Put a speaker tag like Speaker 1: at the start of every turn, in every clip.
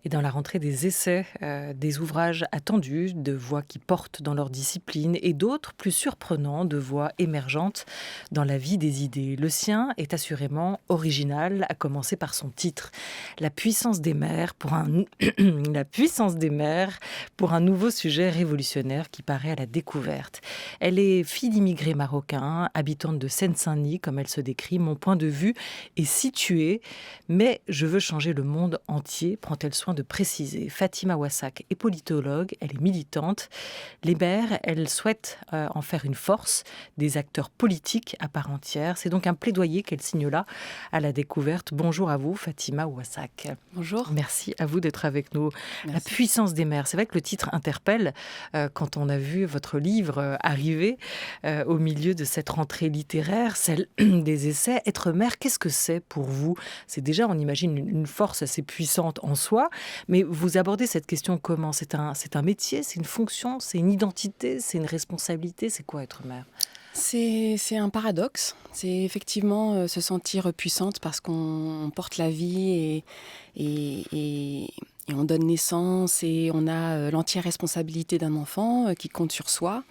Speaker 1: Et dans la rentrée des essais, des ouvrages attendus, de voix qui portent dans leur discipline et d'autres plus surprenants, de voix émergentes dans la vie des idées. Le sien est assurément original, à commencer par son titre. La puissance des mères pour un, la puissance des mères pour un nouveau sujet révolutionnaire qui paraît à la découverte. Elle est fille d'immigrés marocains, habitante de Seine-Saint-Denis, comme elle se décrit. Mon point de vue est situé, mais je veux changer le monde entier, prend-elle soin de préciser. Fatima Ouassak est politologue, elle est militante. Les mères, elles souhaitent en faire une force, des acteurs politiques à part entière. C'est donc un plaidoyer qu'elle signe là, à la découverte. Bonjour à vous, Fatima Ouassak.
Speaker 2: Bonjour.
Speaker 1: Merci à vous d'être avec nous.
Speaker 2: Merci.
Speaker 1: La puissance des mères, c'est vrai que le titre interpelle quand on a vu votre livre arriver au milieu de cette rentrée littéraire, celle des essais. Être mère, qu'est-ce que c'est pour vous ? C'est déjà, on imagine, une force assez puissante en soi, mais vous abordez cette question comment ? C'est un métier, c'est une fonction, c'est une identité, c'est une responsabilité, c'est quoi être mère ?
Speaker 2: C'est un paradoxe. C'est effectivement se sentir puissante parce qu'on porte la vie et on donne naissance et on a l'entière responsabilité d'un enfant qui compte sur soi,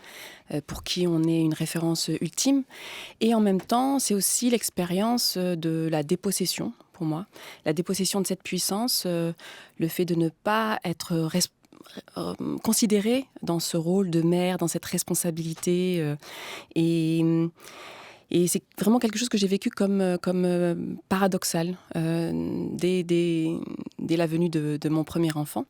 Speaker 2: pour qui on est une référence ultime. Et en même temps, c'est aussi l'expérience de la dépossession, pour moi. La dépossession de cette puissance, le fait de ne pas être considérée dans ce rôle de mère, dans cette responsabilité. Et c'est vraiment quelque chose que j'ai vécu comme paradoxal dès la venue de mon premier enfant.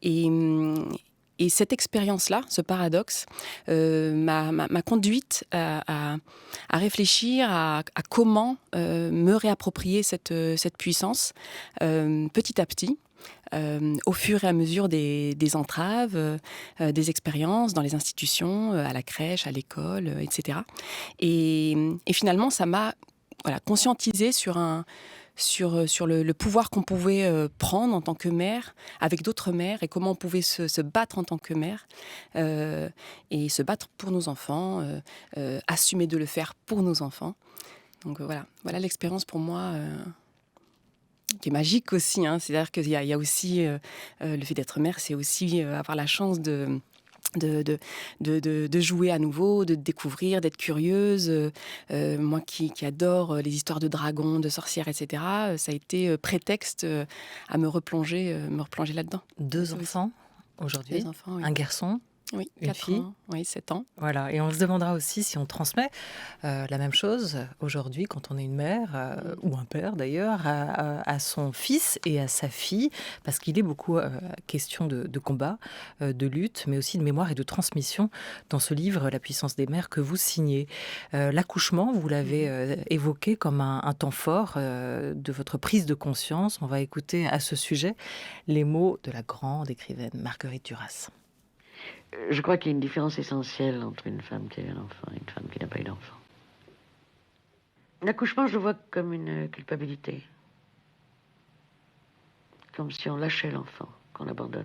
Speaker 2: Et cette expérience-là, ce paradoxe, m'a conduite à réfléchir à comment me réapproprier cette puissance petit à petit. Au fur et à mesure des entraves, des expériences dans les institutions, à la crèche, à l'école, etc. Et finalement, ça m'a conscientisée sur le pouvoir qu'on pouvait prendre en tant que mère, avec d'autres mères, et comment on pouvait se battre en tant que mère, et se battre pour nos enfants, assumer de le faire pour nos enfants. Donc voilà l'expérience pour moi qui est magique aussi, hein. C'est-à-dire qu'il y a aussi le fait d'être mère, c'est aussi avoir la chance de jouer à nouveau, de découvrir, d'être curieuse. Moi qui adore les histoires de dragons, de sorcières, etc., ça a été prétexte à me replonger là-dedans.
Speaker 1: 2 enfants aujourd'hui,
Speaker 2: 2 enfants, oui.
Speaker 1: Un garçon,
Speaker 2: Oui,
Speaker 1: une
Speaker 2: 4
Speaker 1: fille.
Speaker 2: ans, oui, 7 ans.
Speaker 1: Voilà, et on se demandera aussi si on transmet la même chose aujourd'hui quand on est une mère, ou un père d'ailleurs, à son fils et à sa fille, parce qu'il est beaucoup question de combat, de lutte, mais aussi de mémoire et de transmission dans ce livre, La puissance des mères, que vous signez. L'accouchement, vous l'avez évoqué comme un temps fort de votre prise de conscience. On va écouter à ce sujet les mots de la grande écrivaine Marguerite Duras.
Speaker 3: Je crois qu'il y a une différence essentielle entre une femme qui a eu un enfant et une femme qui n'a pas eu d'enfant. L'accouchement, je le vois comme une culpabilité. Comme si on lâchait l'enfant, qu'on l'abandonne.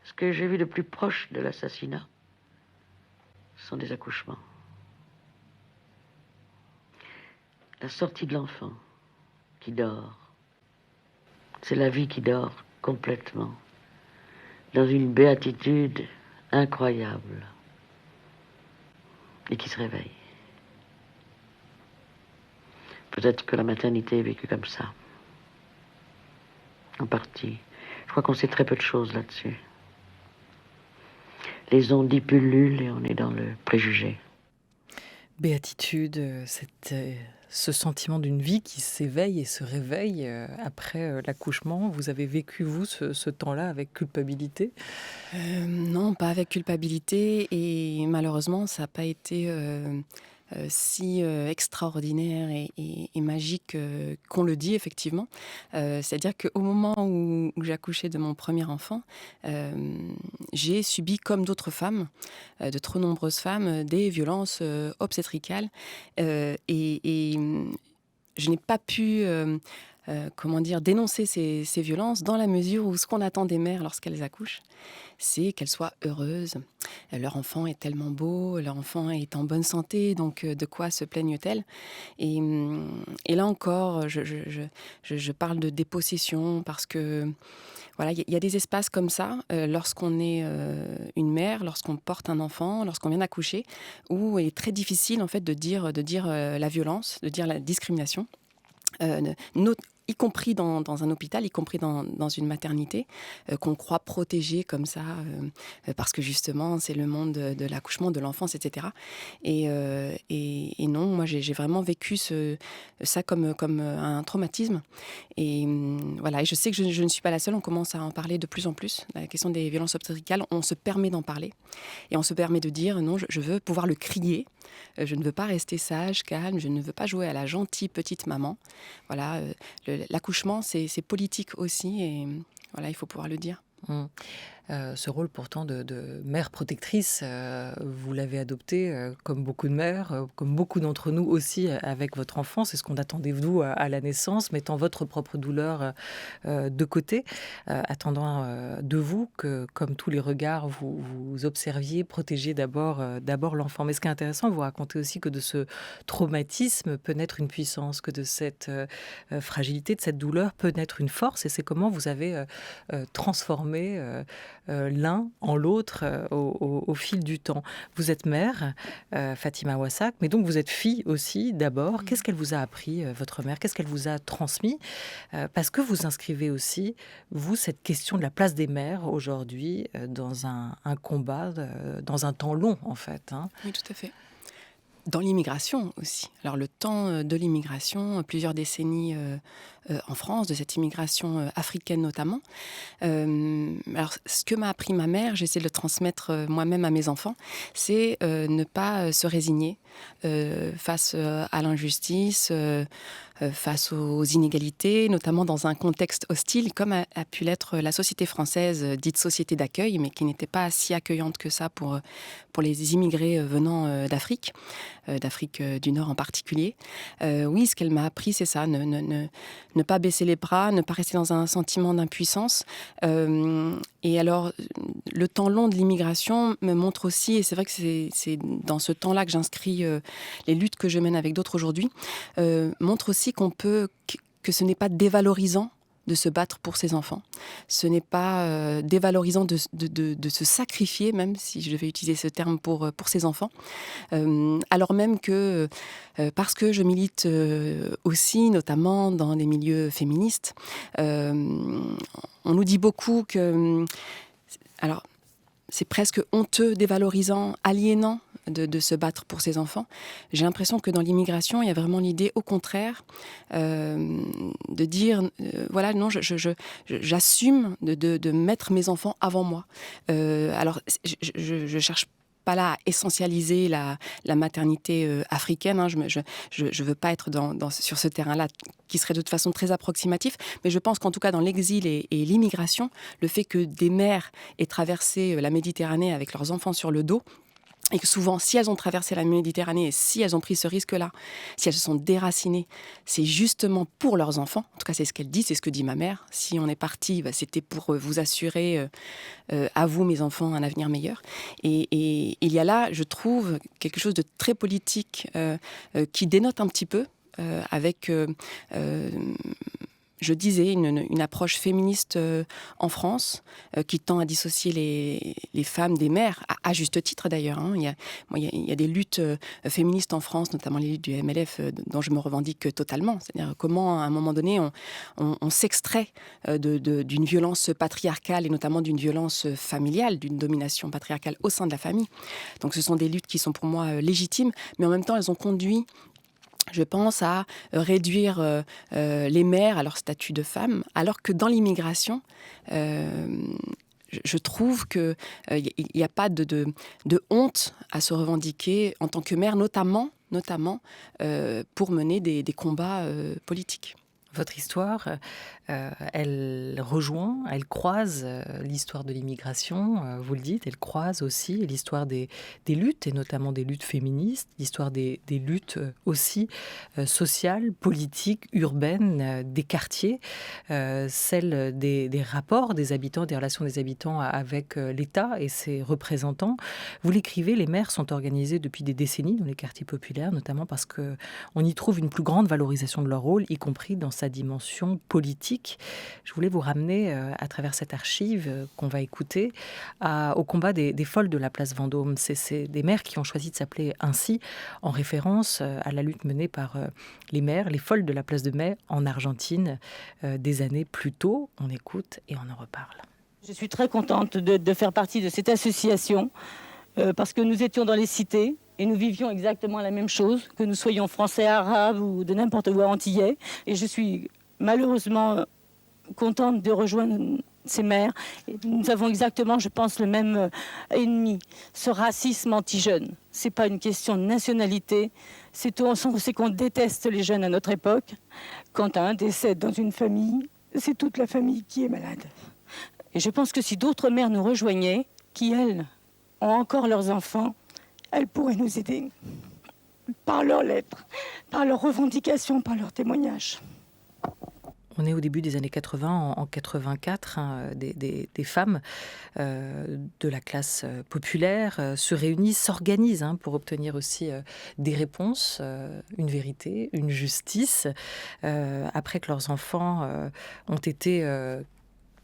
Speaker 3: Ce que j'ai vu de plus proche de l'assassinat, ce sont des accouchements. La sortie de l'enfant qui dort. C'est la vie qui dort complètement. Dans une béatitude incroyable et qui se réveille. Peut-être que la maternité est vécue comme ça. En partie. Je crois qu'on sait très peu de choses là-dessus. Les on-dit pullulent et on est dans le préjugé.
Speaker 1: Béatitude, ce sentiment d'une vie qui s'éveille et se réveille après l'accouchement. Vous avez vécu, vous, ce temps-là avec culpabilité ?
Speaker 2: Non, pas avec culpabilité, et malheureusement, ça n'a pas été si extraordinaire et magique qu'on le dit, effectivement. C'est-à-dire qu'au moment où j'accouchais de mon premier enfant, j'ai subi, comme d'autres femmes, de trop nombreuses femmes, des violences obstétricales. Et je n'ai pas pu dénoncer ces violences dans la mesure où ce qu'on attend des mères lorsqu'elles accouchent, c'est qu'elles soient heureuses. Leur enfant est tellement beau, leur enfant est en bonne santé, donc de quoi se plaignent-elles? Et là encore, je parle de dépossession parce que voilà, il y a des espaces comme ça, lorsqu'on est une mère, lorsqu'on porte un enfant, lorsqu'on vient d'accoucher, où il est très difficile en fait de dire la violence, de dire la discrimination. No y compris dans un hôpital, y compris dans une maternité, qu'on croit protégée comme ça, parce que justement, c'est le monde de l'accouchement, de l'enfance, et cetera. Et non, moi, j'ai vraiment vécu ça comme un traumatisme. Et voilà, et je sais que je ne suis pas la seule, on commence à en parler de plus en plus. La question des violences obstétricales, on se permet d'en parler. Et on se permet de dire, non, je veux pouvoir le crier. Je ne veux pas rester sage, calme, je ne veux pas jouer à la gentille petite maman. Voilà, l'accouchement, c'est politique aussi, et voilà, il faut pouvoir le dire.
Speaker 1: Mmh. Ce rôle pourtant de mère protectrice, vous l'avez adopté comme beaucoup de mères, comme beaucoup d'entre nous aussi avec votre enfant. C'est ce qu'on attendait de vous à la naissance, mettant votre propre douleur de côté, attendant de vous que, comme tous les regards, vous observiez, protégiez d'abord l'enfant. Mais ce qui est intéressant, vous racontez aussi que de ce traumatisme peut naître une puissance, que de cette fragilité, de cette douleur peut naître une force. Et c'est comment vous avez transformé l'un en l'autre au fil du temps. Vous êtes mère, Fatima Wassak, mais donc vous êtes fille aussi d'abord. Qu'est-ce qu'elle vous a appris, votre mère? Qu'est-ce qu'elle vous a transmis? Parce que vous inscrivez aussi, vous, cette question de la place des mères aujourd'hui dans un combat, dans un temps long en fait. Hein.
Speaker 2: Oui, tout à fait. Dans l'immigration aussi. Alors le temps de l'immigration, plusieurs décennies en France, de cette immigration africaine notamment. Alors ce que m'a appris ma mère, j'essaie de le transmettre moi-même à mes enfants, c'est ne pas se résigner face à l'injustice, face aux inégalités, notamment dans un contexte hostile, comme a pu l'être la société française, dite société d'accueil, mais qui n'était pas si accueillante que ça pour les immigrés venant d'Afrique, d'Afrique du Nord en particulier. Oui, ce qu'elle m'a appris, c'est ça, ne pas baisser les bras, ne pas rester dans un sentiment d'impuissance. Et alors, le temps long de l'immigration me montre aussi, et c'est vrai que c'est dans ce temps-là que j'inscris les luttes que je mène avec d'autres aujourd'hui, montre aussi que ce n'est pas dévalorisant de se battre pour ses enfants. Ce n'est pas dévalorisant de se sacrifier, même si je devais utiliser ce terme pour ses enfants. Alors même que, parce que je milite aussi, notamment dans les milieux féministes, on nous dit beaucoup que... Alors, c'est presque honteux, dévalorisant, aliénant de se battre pour ses enfants. J'ai l'impression que dans l'immigration, il y a vraiment l'idée, au contraire, de dire, voilà, non, j'assume de mettre mes enfants avant moi. Alors, je cherche pas là à essentialiser la maternité africaine. Hein. Je veux pas être sur ce terrain-là qui serait de toute façon très approximatif, mais je pense qu'en tout cas dans l'exil et l'immigration, le fait que des mères aient traversé la Méditerranée avec leurs enfants sur le dos, et que souvent, si elles ont traversé la Méditerranée et si elles ont pris ce risque-là, si elles se sont déracinées, c'est justement pour leurs enfants. En tout cas, c'est ce qu'elle dit, c'est ce que dit ma mère. Si on est parti, c'était pour vous assurer, à vous, mes enfants, un avenir meilleur. Et il y a là, je trouve, quelque chose de très politique qui dénote un petit peu avec... je disais, une approche féministe en France qui tend à dissocier les femmes des mères, à juste titre d'ailleurs. Hein. Il y a des luttes féministes en France, notamment les luttes du MLF, dont je me revendique totalement. C'est-à-dire comment, à un moment donné, on s'extrait d'une violence patriarcale et notamment d'une violence familiale, d'une domination patriarcale au sein de la famille. Donc ce sont des luttes qui sont pour moi légitimes, mais en même temps, elles ont conduit, je pense, à réduire les mères à leur statut de femme, alors que dans l'immigration, je trouve qu'il n'y a pas de honte à se revendiquer en tant que mère, notamment pour mener des combats politiques.
Speaker 1: Votre histoire, elle rejoint, elle croise l'histoire de l'immigration, vous le dites, elle croise aussi l'histoire des luttes, et notamment des luttes féministes, l'histoire des luttes aussi sociales, politiques, urbaines, des quartiers, celle des rapports des habitants, des relations des habitants avec l'État et ses représentants. Vous l'écrivez, les maires sont organisés depuis des décennies dans les quartiers populaires, notamment parce qu'on y trouve une plus grande valorisation de leur rôle, y compris dans sa dimension politique. Je voulais vous ramener, à travers cette archive qu'on va écouter, au combat des folles de la place Vendôme. C'est des maires qui ont choisi de s'appeler ainsi, en référence à la lutte menée par les maires, les folles de la place de Mai en Argentine, des années plus tôt. On écoute et on en reparle.
Speaker 4: Je suis très contente de faire partie de cette association parce que nous étions dans les cités et nous vivions exactement la même chose, que nous soyons français, arabes ou de n'importe où antillais. Et je suis malheureusement contente de rejoindre ces maires. Et nous avons exactement, je pense, le même ennemi, ce racisme anti-jeune. Ce n'est pas une question de nationalité, c'est qu'on déteste les jeunes à notre époque. Quand un décède dans une famille, c'est toute la famille qui est malade. Et je pense que si d'autres mères nous rejoignaient, qui, elles, ont encore leurs enfants, elles pourraient nous aider par leurs lettres, par leurs revendications, par leurs témoignages.
Speaker 1: On est au début des années 80, en 84, des femmes de la classe populaire se réunissent, s'organisent pour obtenir aussi des réponses, une vérité, une justice, après que leurs enfants ont été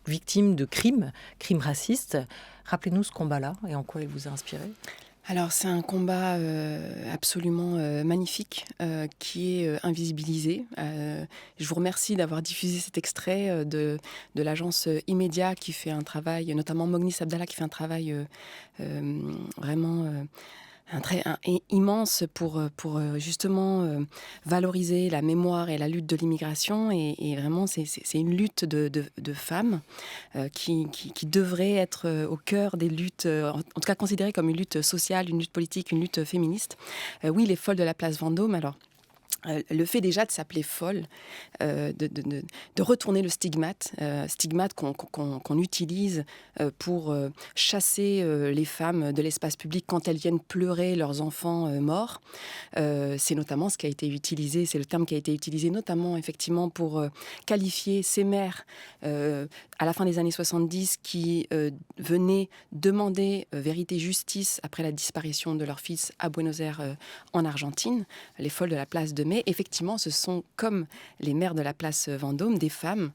Speaker 1: victimes de crimes racistes. Rappelez-nous ce combat-là et en quoi il vous a inspiré.
Speaker 2: Alors c'est un combat absolument magnifique qui est invisibilisé. Je vous remercie d'avoir diffusé cet extrait de l'agence Immédia qui fait un travail, notamment Mognis Abdallah qui fait un travail vraiment immense pour justement valoriser la mémoire et la lutte de l'immigration. Et vraiment, c'est une lutte de femmes qui devrait être au cœur des luttes, en tout cas considérée comme une lutte sociale, une lutte politique, une lutte féministe. Oui, les folles de la place Vendôme, alors... Le fait déjà de s'appeler folle, de retourner le stigmate qu'on utilise pour chasser les femmes de l'espace public quand elles viennent pleurer leurs enfants morts, c'est notamment ce qui a été utilisé, c'est le terme qui a été utilisé notamment effectivement pour qualifier ces mères à la fin des années 70 qui venaient demander vérité, justice après la disparition de leur fils à Buenos Aires en Argentine, les folles de la place de Mai. Effectivement, ce sont, comme les mères de la place Vendôme, des femmes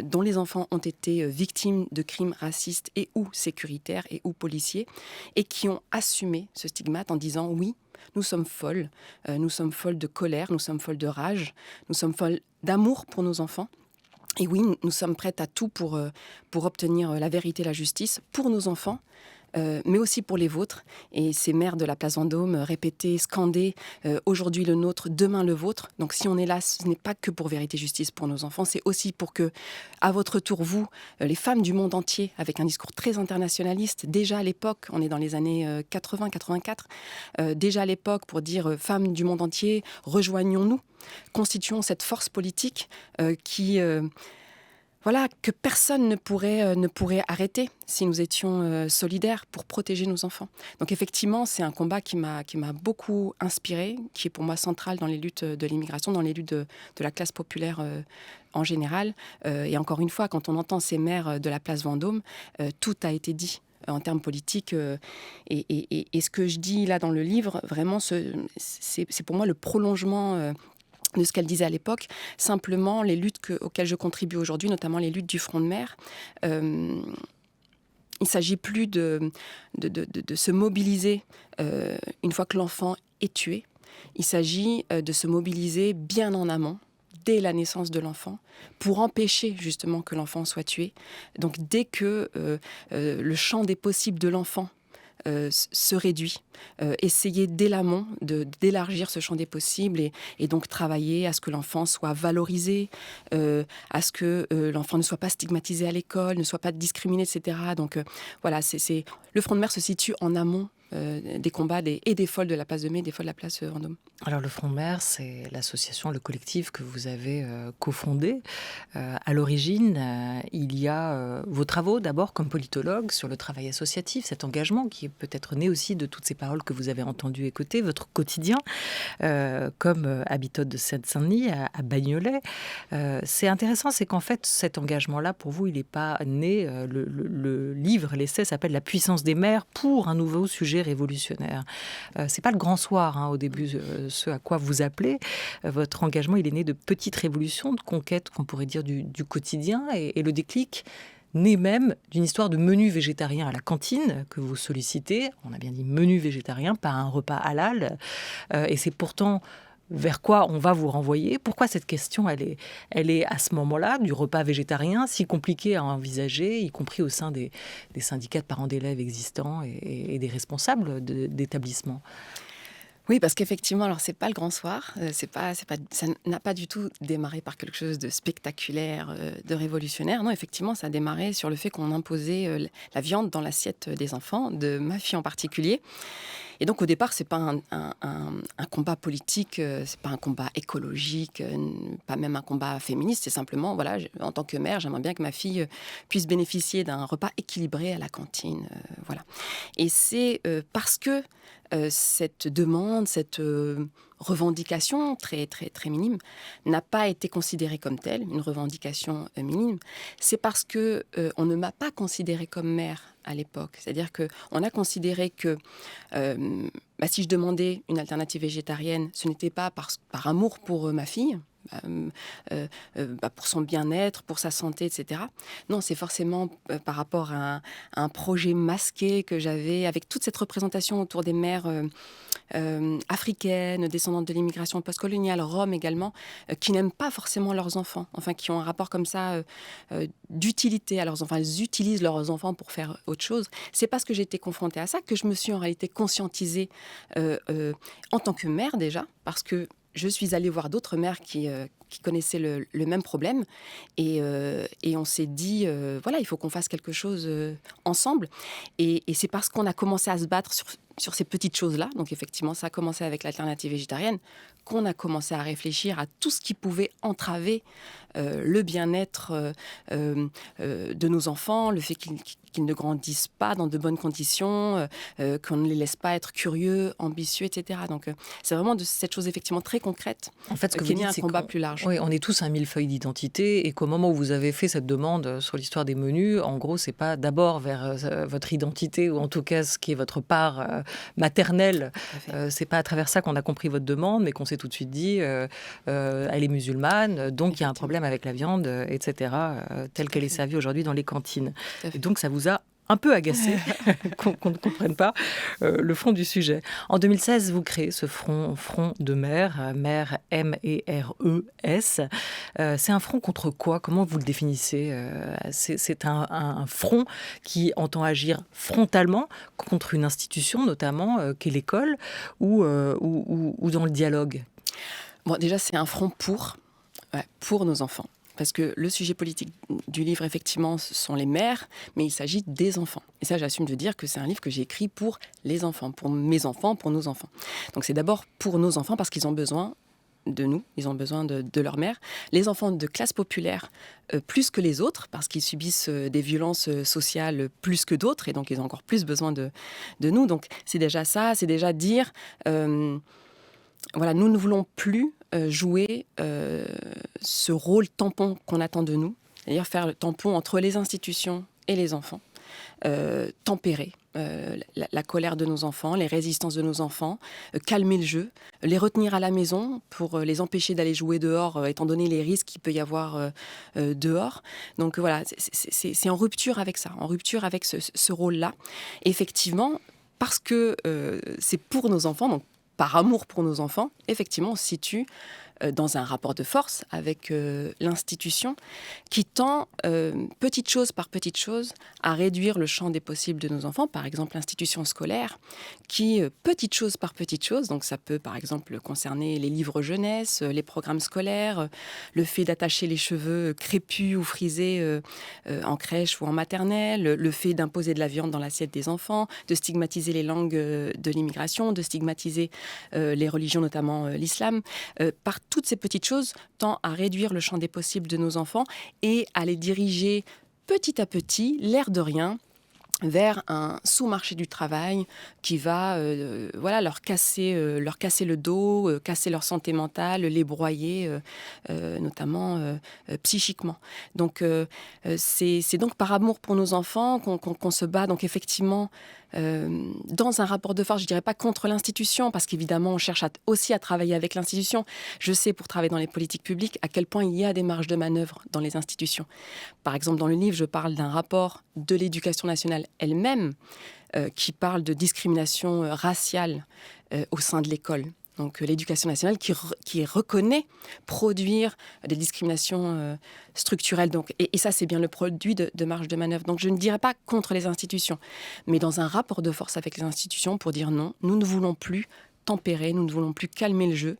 Speaker 2: dont les enfants ont été victimes de crimes racistes et ou sécuritaires et ou policiers, et qui ont assumé ce stigmate en disant oui, nous sommes folles de colère, nous sommes folles de rage, nous sommes folles d'amour pour nos enfants. Et oui, nous sommes prêtes à tout pour obtenir la vérité, la justice pour nos enfants, mais aussi pour les vôtres. Et ces mères de la place Vendôme répétaient, scandaient aujourd'hui le nôtre, demain le vôtre. Donc si on est là, ce n'est pas que pour vérité et justice pour nos enfants, c'est aussi pour que, à votre tour, vous, les femmes du monde entier, avec un discours très internationaliste, déjà à l'époque, on est dans les années 80-84, déjà à l'époque pour dire femmes du monde entier, rejoignons-nous, constituons cette force politique que personne ne pourrait arrêter si nous étions solidaires pour protéger nos enfants. Donc effectivement, c'est un combat qui m'a beaucoup inspirée, qui est pour moi central dans les luttes de l'immigration, dans les luttes de la classe populaire en général. Et encore une fois, quand on entend ces mères de la place Vendôme, tout a été dit en termes politiques. Et ce que je dis là dans le livre, vraiment, c'est pour moi le prolongement de ce qu'elle disait à l'époque. Simplement, les luttes auxquelles je contribue aujourd'hui, notamment les luttes du Front de mer, il ne s'agit plus de se mobiliser une fois que l'enfant est tué. Il s'agit de se mobiliser bien en amont, dès la naissance de l'enfant, pour empêcher justement que l'enfant soit tué. Donc dès que le champ des possibles de l'enfant se réduit, essayer dès l'amont d'élargir ce champ des possibles et donc travailler à ce que l'enfant soit valorisé, à ce que l'enfant ne soit pas stigmatisé à l'école, ne soit pas discriminé, etc. Donc voilà, le Front de mer se situe en amont des combats et des folles de la place de Mai, des folles de la place Vendôme.
Speaker 1: Alors le Front de mer, c'est l'association, le collectif que vous avez cofondé. À l'origine, il y a vos travaux d'abord comme politologue sur le travail associatif, cet engagement qui est peut-être né aussi de toutes ces paroles que vous avez entendues écouter, votre quotidien, comme habitote de Seine-Saint-Denis à Bagnolet. C'est intéressant, c'est qu'en fait cet engagement-là, pour vous, il n'est pas né. Le livre, l'essai s'appelle La puissance des mères pour un nouveau sujet révolutionnaire. C'est pas le grand soir au début. Ce à quoi vous appelez. Votre engagement, il est né de petites révolutions, de conquêtes, qu'on pourrait dire, du quotidien. Et le déclic naît même d'une histoire de menu végétarien à la cantine que vous sollicitez. On a bien dit menu végétarien, pas un repas halal. Et c'est pourtant vers quoi on va vous renvoyer. Pourquoi cette question, elle est à ce moment-là, du repas végétarien, si compliquée à envisager, y compris au sein des syndicats de parents d'élèves existants et des responsables d'établissements?
Speaker 2: Oui, parce qu'effectivement, alors c'est pas le grand soir, ça n'a pas du tout démarré par quelque chose de spectaculaire, de révolutionnaire. Non, effectivement, ça a démarré sur le fait qu'on imposait la viande dans l'assiette des enfants, de ma fille en particulier. Et donc au départ, c'est pas un combat politique, c'est pas un combat écologique, pas même un combat féministe. C'est simplement, voilà, en tant que mère, j'aimerais bien que ma fille puisse bénéficier d'un repas équilibré à la cantine, voilà. Et c'est parce que cette demande, cette revendication très, très, très minime n'a pas été considérée comme telle, une revendication minime. C'est parce que on ne m'a pas considérée comme mère à l'époque. C'est-à-dire qu'on a considéré que si je demandais une alternative végétarienne, ce n'était pas par amour pour ma fille, pour son bien-être, pour sa santé, etc. Non, c'est forcément par rapport à un projet masqué que j'avais, avec toute cette représentation autour des mères africaines, descendantes de l'immigration postcoloniale, roms également, qui n'aiment pas forcément leurs enfants, enfin qui ont un rapport comme ça d'utilité à leurs enfants. Elles utilisent leurs enfants pour faire autre chose. C'est parce que j'ai été confrontée à ça que je me suis en réalité conscientisée en tant que mère déjà, parce que je suis allée voir d'autres mères qui connaissaient le même problème et on s'est dit, voilà, il faut qu'on fasse quelque chose ensemble. Et c'est parce qu'on a commencé à se battre sur ces petites choses-là, donc effectivement, ça a commencé avec l'alternative végétarienne, qu'on a commencé à réfléchir à tout ce qui pouvait entraver le bien-être de nos enfants, le fait qu'ils ne grandissent pas dans de bonnes conditions, qu'on ne les laisse pas être curieux, ambitieux, etc. Donc c'est vraiment de cette chose effectivement très concrète
Speaker 1: en fait, ce que
Speaker 2: qui
Speaker 1: vous
Speaker 2: est
Speaker 1: dites,
Speaker 2: un
Speaker 1: c'est
Speaker 2: combat plus large.
Speaker 1: Oui, on est tous un millefeuille d'identité et qu'au moment où vous avez fait cette demande sur l'histoire des menus, en gros, c'est pas d'abord vers votre identité ou en tout cas ce qui est votre part maternelle. C'est pas à travers ça qu'on a compris votre demande, mais qu'on s'est tout de suite dit elle est musulmane, donc il y a un problème avec la viande, etc., telle qu'elle est servie aujourd'hui dans les cantines. Et donc ça vous a un peu agacé qu'on ne comprenne pas le fond du sujet. En 2016, vous créez ce front de mères, mères MERES. C'est un front contre quoi? Comment vous le définissez? C'est un front qui entend agir frontalement contre une institution, notamment, qu'est l'école, ou dans le dialogue?
Speaker 2: Bon, déjà, c'est un front pour nos enfants. Parce que le sujet politique du livre, effectivement, ce sont les mères, mais il s'agit des enfants. Et ça, j'assume de dire que c'est un livre que j'ai écrit pour les enfants, pour mes enfants, pour nos enfants. Donc c'est d'abord pour nos enfants parce qu'ils ont besoin de nous, ils ont besoin de leur mère. Les enfants de classe populaire, plus que les autres, parce qu'ils subissent des violences sociales plus que d'autres, et donc ils ont encore plus besoin de nous. Donc c'est déjà ça, c'est déjà dire... voilà, nous ne voulons plus jouer ce rôle tampon qu'on attend de nous, c'est-à-dire faire le tampon entre les institutions et les enfants, tempérer la colère de nos enfants, les résistances de nos enfants, calmer le jeu, les retenir à la maison pour les empêcher d'aller jouer dehors, étant donné les risques qu'il peut y avoir dehors. Donc voilà, c'est en rupture avec ça, en rupture avec ce rôle-là. Effectivement, parce que c'est pour nos enfants, donc par amour pour nos enfants, effectivement, on se situe dans un rapport de force avec l'institution qui tend, petite chose par petite chose, à réduire le champ des possibles de nos enfants. Par exemple, l'institution scolaire qui, petite chose par petite chose, donc ça peut par exemple concerner les livres jeunesse, les programmes scolaires, le fait d'attacher les cheveux crépus ou frisés en crèche ou en maternelle, le fait d'imposer de la viande dans l'assiette des enfants, de stigmatiser les langues de l'immigration, de stigmatiser les religions, notamment l'islam. Par toutes ces petites choses, tend à réduire le champ des possibles de nos enfants et à les diriger petit à petit, l'air de rien, vers un sous-marché du travail qui va leur casser le dos, casser leur santé mentale, les broyer, notamment psychiquement. Donc c'est donc par amour pour nos enfants qu'on se bat. Donc effectivement, dans un rapport de force, je ne dirais pas contre l'institution, parce qu'évidemment, on cherche aussi à travailler avec l'institution. Je sais, pour travailler dans les politiques publiques, à quel point il y a des marges de manœuvre dans les institutions. Par exemple, dans le livre, je parle d'un rapport de l'éducation nationale elle-même qui parle de discrimination raciale au sein de l'école. Donc l'éducation nationale qui reconnaît produire des discriminations structurelles. Donc, et ça, c'est bien le produit de marge de manœuvre. Donc je ne dirais pas contre les institutions, mais dans un rapport de force avec les institutions pour dire non, nous ne voulons plus tempérer, nous ne voulons plus calmer le jeu.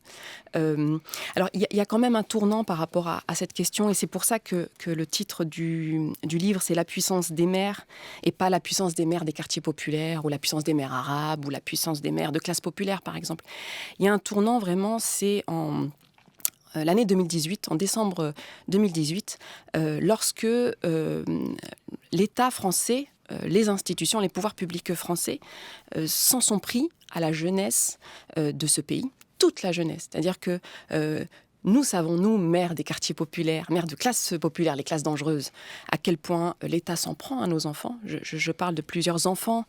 Speaker 2: Alors, il y a quand même un tournant par rapport à cette question, et c'est pour ça que le titre du livre, c'est « La puissance des mères », et pas la puissance des mères des quartiers populaires, ou la puissance des mères arabes, ou la puissance des mères de classe populaire, par exemple. Il y a un tournant, vraiment, c'est en l'année 2018, en décembre 2018, lorsque l'État français, les institutions, les pouvoirs publics français s'en sont pris à la jeunesse de ce pays, toute la jeunesse. C'est-à-dire que nous savons, nous, mères des quartiers populaires, mères de classes populaires, les classes dangereuses, à quel point l'État s'en prend à nos enfants. Je parle de plusieurs enfants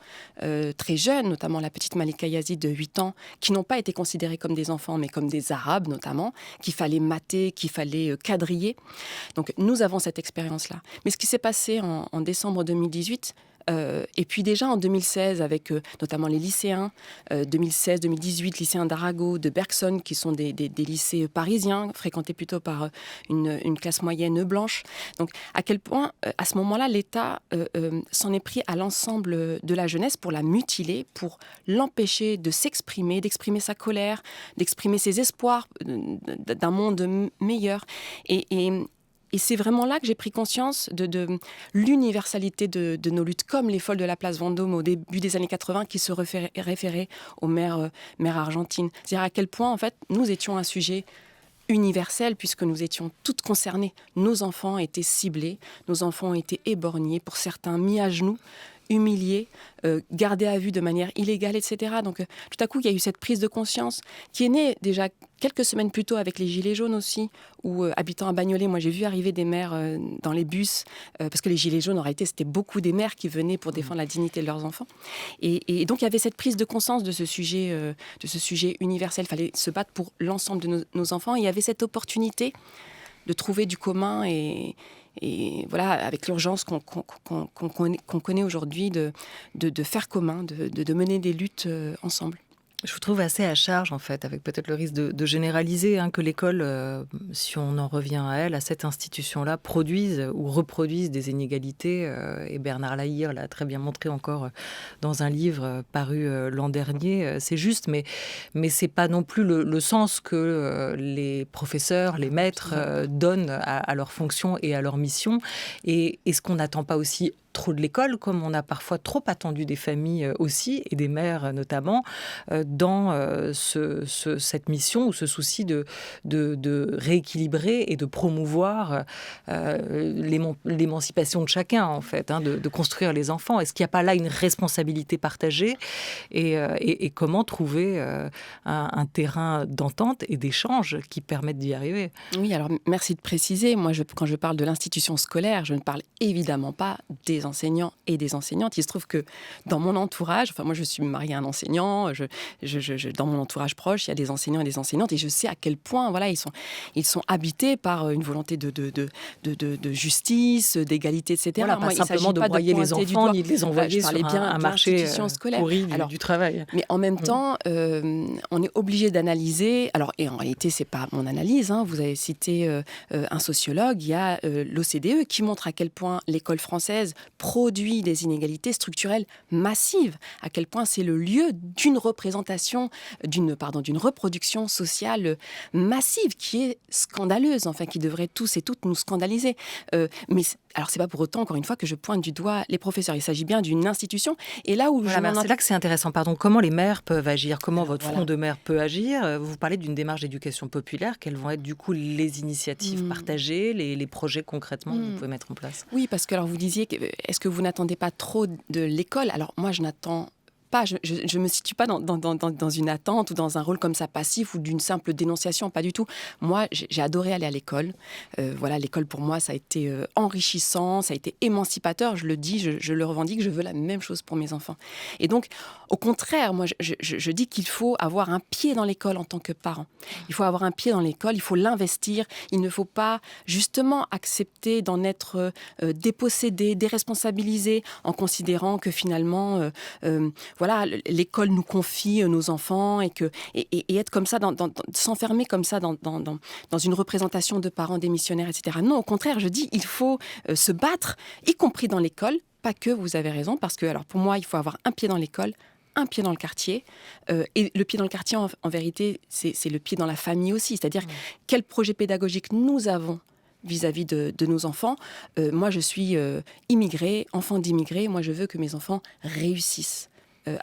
Speaker 2: très jeunes, notamment la petite Malika Yazid de 8 ans, qui n'ont pas été considérés comme des enfants, mais comme des Arabes notamment, qu'il fallait mater, qu'il fallait quadriller. Donc nous avons cette expérience-là. Mais ce qui s'est passé en décembre 2018, et puis déjà en 2016, avec notamment les lycéens, 2016-2018, lycéens d'Arago, de Bergson, qui sont des lycées parisiens, fréquentés plutôt par une classe moyenne blanche. Donc à quel point, à ce moment-là, l'État s'en est pris à l'ensemble de la jeunesse pour la mutiler, pour l'empêcher de s'exprimer, d'exprimer sa colère, d'exprimer ses espoirs d'un monde meilleur. Et c'est vraiment là que j'ai pris conscience de l'universalité de nos luttes, comme les folles de la place Vendôme au début des années 80 qui se référaient aux mères argentines. C'est-à-dire à quel point, en fait, nous étions un sujet universel puisque nous étions toutes concernées. Nos enfants étaient ciblés, nos enfants ont été éborgnés, pour certains mis à genoux, humiliés, gardés à vue de manière illégale, etc. Donc tout à coup, il y a eu cette prise de conscience qui est née déjà quelques semaines plus tôt avec les Gilets jaunes aussi, où habitant à Bagnolet, moi j'ai vu arriver des mères dans les bus, parce que les Gilets jaunes, en réalité, c'était beaucoup des mères qui venaient pour défendre la dignité de leurs enfants. Et donc il y avait cette prise de conscience de ce sujet universel. Il fallait se battre pour l'ensemble de nos enfants. Et il y avait cette opportunité de trouver du commun et voilà, avec l'urgence qu'on connaît aujourd'hui, de faire commun, de mener des luttes ensemble.
Speaker 1: Je vous trouve assez à charge, en fait, avec peut-être le risque de généraliser, que l'école, si on en revient à elle, à cette institution-là, produise ou reproduise des inégalités. Et Bernard Lahire l'a très bien montré encore dans un livre paru l'an dernier. C'est juste, mais c'est pas non plus le sens que les professeurs, les maîtres donnent à leur fonction et à leur mission. Et est-ce qu'on n'attend pas aussi trop de l'école, comme on a parfois trop attendu des familles aussi, et des mères notamment, dans cette mission ou ce souci de rééquilibrer et de promouvoir l'émancipation de chacun, en fait, de construire les enfants. Est-ce qu'il n'y a pas là une responsabilité partagée et comment trouver un terrain d'entente et d'échange qui permettent d'y arriver?
Speaker 2: Oui, alors merci de préciser. Moi, quand je parle de l'institution scolaire, je ne parle évidemment pas des des enseignants et des enseignantes. Il se trouve que dans mon entourage, moi je suis mariée à un enseignant, dans mon entourage proche, il y a des enseignants et des enseignantes, et je sais à quel point voilà, ils sont habités par une volonté de justice, d'égalité, etc.
Speaker 1: Voilà, pas simplement de broyer les enfants, ni de les envoyer sur un marché pourri du travail.
Speaker 2: Mais en même temps, on est obligé d'analyser. Alors, et en réalité, c'est pas mon analyse. Vous avez cité un sociologue. Il y a l'OCDE qui montre à quel point l'école française produit des inégalités structurelles massives. À quel point c'est le lieu d'une représentation, d'une reproduction sociale massive qui est scandaleuse, enfin qui devrait tous et toutes nous scandaliser. Mais alors, c'est pas pour autant, encore une fois, que je pointe du doigt les professeurs. Il s'agit bien d'une institution. Et là où
Speaker 1: c'est là que c'est intéressant. Comment les maires peuvent agir? Comment votre front de maire peut agir? Vous parlez d'une démarche d'éducation populaire. Quelles vont être du coup les initiatives partagées, les projets concrètement que vous pouvez mettre en place?
Speaker 2: Oui, parce que alors vous disiez, est-ce que vous n'attendez pas trop de l'école? Alors moi, je n'attends pas, je me situe pas dans une attente ou dans un rôle comme ça passif ou d'une simple dénonciation, pas du tout. Moi, j'ai adoré aller à l'école. L'école pour moi, ça a été enrichissant, ça a été émancipateur. Je le dis, je le revendique, je veux la même chose pour mes enfants. Et donc, au contraire, moi, je dis qu'il faut avoir un pied dans l'école en tant que parent. Il faut avoir un pied dans l'école, il faut l'investir. Il ne faut pas justement accepter d'en être dépossédé, déresponsabilisé, en considérant que finalement l'école nous confie nos enfants et être comme ça, s'enfermer comme ça dans une représentation de parents démissionnaires, etc. Non, au contraire, je dis, il faut se battre, y compris dans l'école. Pas que, vous avez raison, parce que alors pour moi, il faut avoir un pied dans l'école, un pied dans le quartier. Et le pied dans le quartier, en vérité, c'est le pied dans la famille aussi. C'est-à-dire, quel projet pédagogique nous avons vis-à-vis de nos enfants. Moi, je suis immigrée, enfant d'immigrés. Moi, je veux que mes enfants réussissent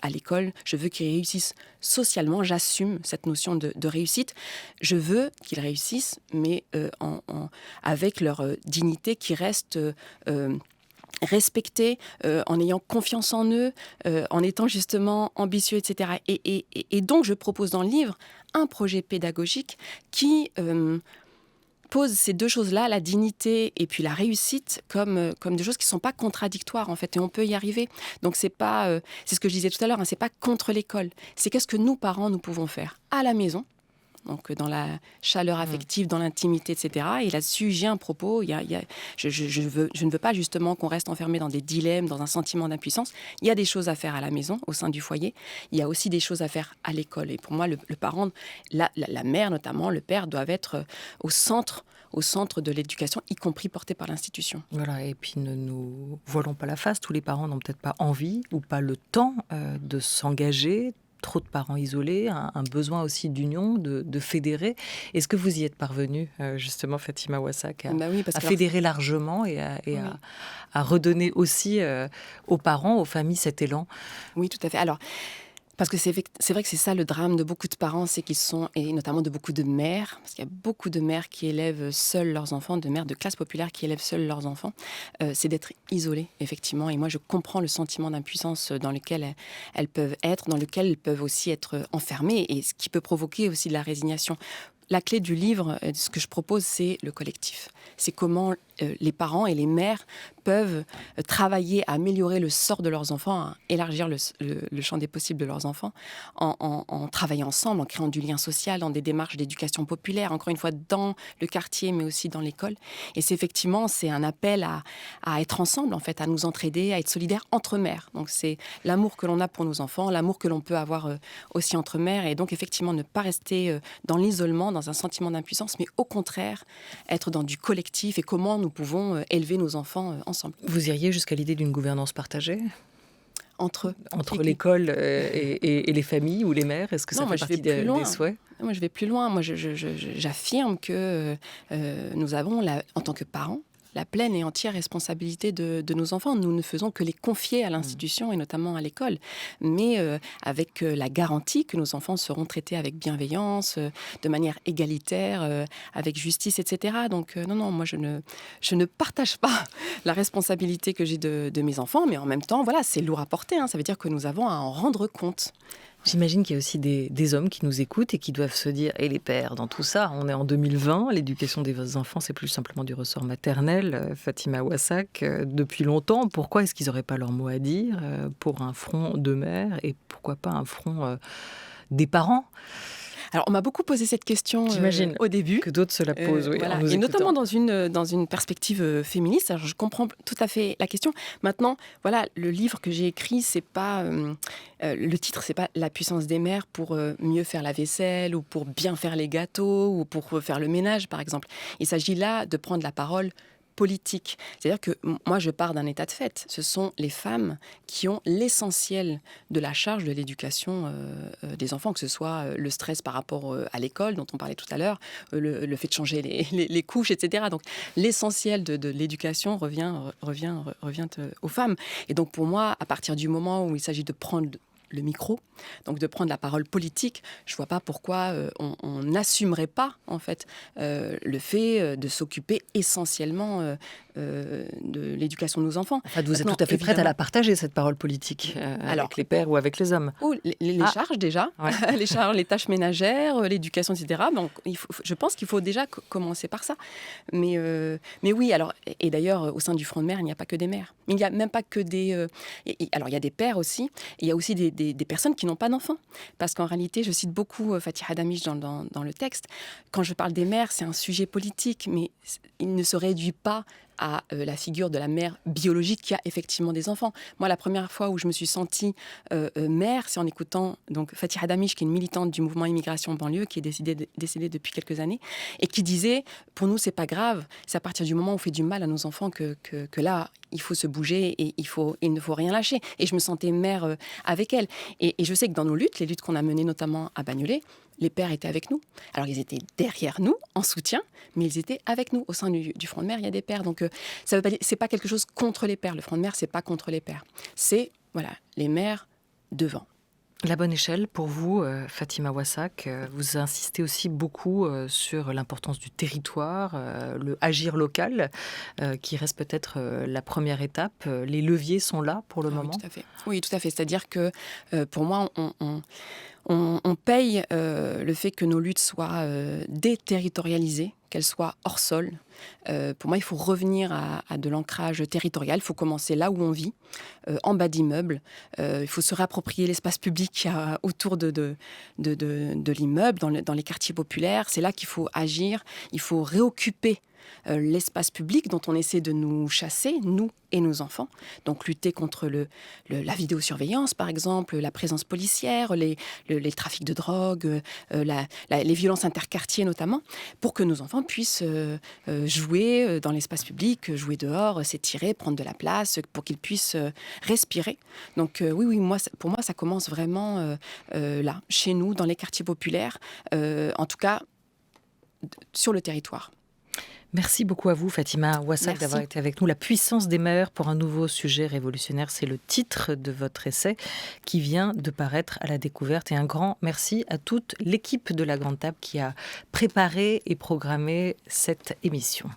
Speaker 2: à l'école. Je veux qu'ils réussissent socialement. J'assume cette notion de réussite. Je veux qu'ils réussissent, mais avec leur dignité qui reste respectée, en ayant confiance en eux, en étant justement ambitieux, etc. Et donc, je propose dans le livre un projet pédagogique qui pose ces deux choses-là, la dignité et puis la réussite, comme des choses qui ne sont pas contradictoires, en fait, et on peut y arriver. Donc, c'est ce que je disais tout à l'heure, c'est pas contre l'école. C'est qu'est-ce que nous, parents, nous pouvons faire à la maison, donc dans la chaleur affective, dans l'intimité, etc. Et là-dessus, j'ai un propos. Je ne veux pas justement qu'on reste enfermé dans des dilemmes, dans un sentiment d'impuissance. Il y a des choses à faire à la maison, au sein du foyer. Il y a aussi des choses à faire à l'école. Et pour moi, le parent, la mère notamment, le père, doivent être au centre de l'éducation, y compris portée par l'institution.
Speaker 1: Voilà, et puis ne nous voilons pas la face. Tous les parents n'ont peut-être pas envie ou pas le temps de s'engager. Trop de parents isolés, un besoin aussi d'union, de fédérer. Est-ce que vous y êtes parvenue, justement, Fatima Ouassak, à fédérer largement et à redonner aussi aux parents, aux familles, cet élan?
Speaker 2: Oui, tout à fait. Alors, parce que c'est vrai que c'est ça le drame de beaucoup de parents, c'est qu'ils sont, et notamment de beaucoup de mères, parce qu'il y a beaucoup de mères qui élèvent seules leurs enfants, de mères de classe populaire qui élèvent seules leurs enfants, c'est d'être isolées, effectivement. Et moi, je comprends le sentiment d'impuissance dans lequel elles peuvent être, dans lequel elles peuvent aussi être enfermées, et ce qui peut provoquer aussi de la résignation. La clé du livre, ce que je propose, c'est le collectif. C'est comment les parents et les mères peuvent travailler à améliorer le sort de leurs enfants, à élargir le champ des possibles de leurs enfants, en travaillant ensemble, en créant du lien social, dans des démarches d'éducation populaire, encore une fois dans le quartier, mais aussi dans l'école. Et c'est un appel à être ensemble, en fait, à nous entraider, à être solidaires entre mères. Donc c'est l'amour que l'on a pour nos enfants, l'amour que l'on peut avoir aussi entre mères, et donc effectivement ne pas rester dans l'isolement, dans un sentiment d'impuissance, mais au contraire, être dans du collectif et comment nous pouvons élever nos enfants ensemble.
Speaker 1: Vous iriez jusqu'à l'idée d'une gouvernance partagée ?
Speaker 2: Entre
Speaker 1: l'école et les familles ou les mères? Est-ce que ça fait partie des souhaits?
Speaker 2: Moi, je vais plus loin. Moi, j'affirme que nous avons, en tant que parents, la pleine et entière responsabilité de nos enfants. Nous ne faisons que les confier à l'institution et notamment à l'école, mais avec la garantie que nos enfants seront traités avec bienveillance, de manière égalitaire, avec justice, etc. Donc non, moi je ne partage pas la responsabilité que j'ai de mes enfants, mais en même temps, voilà, c'est lourd à porter. Ça veut dire que nous avons à en rendre compte.
Speaker 1: J'imagine qu'il y a aussi des hommes qui nous écoutent et qui doivent se dire, et les pères dans tout ça, on est en 2020, l'éducation des enfants, c'est plus simplement du ressort maternel. Fatima Ouassak, depuis longtemps, pourquoi est-ce qu'ils n'auraient pas leur mot à dire pour un front de mère et pourquoi pas un front des parents?
Speaker 2: Alors, on m'a beaucoup posé cette question
Speaker 1: J'imagine
Speaker 2: au début.
Speaker 1: que d'autres se la posent, oui,
Speaker 2: Voilà.
Speaker 1: en nous
Speaker 2: Et
Speaker 1: écoutant.
Speaker 2: notamment dans une perspective féministe. Alors, je comprends tout à fait la question. Maintenant, voilà, le livre que j'ai écrit, c'est pas le titre, c'est pas La puissance des mères pour mieux faire la vaisselle ou pour bien faire les gâteaux ou pour faire le ménage, par exemple. Il s'agit là de prendre la parole politique. C'est-à-dire que moi, je pars d'un état de fait. Ce sont les femmes qui ont l'essentiel de la charge de l'éducation des enfants, que ce soit le stress par rapport à l'école, dont on parlait tout à l'heure, le fait de changer les couches, etc. Donc, l'essentiel de l'éducation revient aux femmes. Et donc, pour moi, à partir du moment où il s'agit de prendre le micro, donc de prendre la parole politique, je ne vois pas pourquoi on n'assumerait pas en fait le fait de s'occuper essentiellement de l'éducation de nos enfants.
Speaker 1: En fait, vous êtes
Speaker 2: Maintenant,
Speaker 1: tout à fait prête à
Speaker 2: évidemment,
Speaker 1: la partager, cette parole politique,
Speaker 2: Alors,
Speaker 1: avec les pères ou avec les hommes.
Speaker 2: ou les charges déjà,
Speaker 1: Ouais.
Speaker 2: les charges, les tâches ménagères, l'éducation, etc. Donc, je pense qu'il faut déjà commencer par ça. Mais oui, alors, et d'ailleurs, au sein du Front de Mères, il n'y a pas que des mères. Il n'y a même pas que des... alors, il y a des pères aussi. Il y a aussi des personnes qui n'ont pas d'enfants. Parce qu'en réalité, je cite beaucoup Fatih Hadamish dans le texte. Quand je parle des mères, c'est un sujet politique, mais il ne se réduit pas à la figure de la mère biologique qui a effectivement des enfants. Moi, la première fois où je me suis sentie mère, c'est en écoutant donc Fatih Hadamish, qui est une militante du mouvement Immigration Banlieue, qui est décédée depuis quelques années, et qui disait, pour nous, c'est pas grave, c'est à partir du moment où on fait du mal à nos enfants que là, il faut se bouger et il ne faut rien lâcher. Et je me sentais mère avec elle. Et je sais que dans nos luttes, les luttes qu'on a menées notamment à Bagnolet, les pères étaient avec nous. Alors, ils étaient derrière nous, en soutien, mais ils étaient avec nous. Au sein du Front de Mères, il y a des pères. Donc, ça veut pas dire, c'est pas quelque chose contre les pères. Le Front de Mères, c'est pas contre les pères. C'est, voilà, les mères devant.
Speaker 1: La bonne échelle, pour vous, Fatima Ouassak, vous insistez aussi beaucoup sur l'importance du territoire, le agir local, qui reste peut-être la première étape. Les leviers sont là pour le moment.
Speaker 2: Oui, tout à fait. Oui, tout à fait. C'est-à-dire que, pour moi, on paye le fait que nos luttes soient déterritorialisées, qu'elles soient hors sol. Pour moi, il faut revenir à de l'ancrage territorial. Il faut commencer là où on vit, en bas d'immeubles. Il faut se réapproprier l'espace public qu'il y a autour de l'immeuble, dans les quartiers populaires. C'est là qu'il faut agir. Il faut réoccuper l'espace public dont on essaie de nous chasser, nous et nos enfants. Donc lutter contre la vidéosurveillance, par exemple, la présence policière, les trafics de drogue, les violences interquartiers notamment, pour que nos enfants puissent jouer dans l'espace public, jouer dehors, s'étirer, prendre de la place, pour qu'ils puissent respirer. Donc oui, pour moi, ça commence vraiment là, chez nous, dans les quartiers populaires, en tout cas sur le territoire.
Speaker 1: Merci beaucoup à vous, Fatima Ouassak, d'avoir été avec nous. La puissance des mères pour un nouveau sujet révolutionnaire, c'est le titre de votre essai qui vient de paraître à La Découverte. Et un grand merci à toute l'équipe de La Grande Table qui a préparé et programmé cette émission.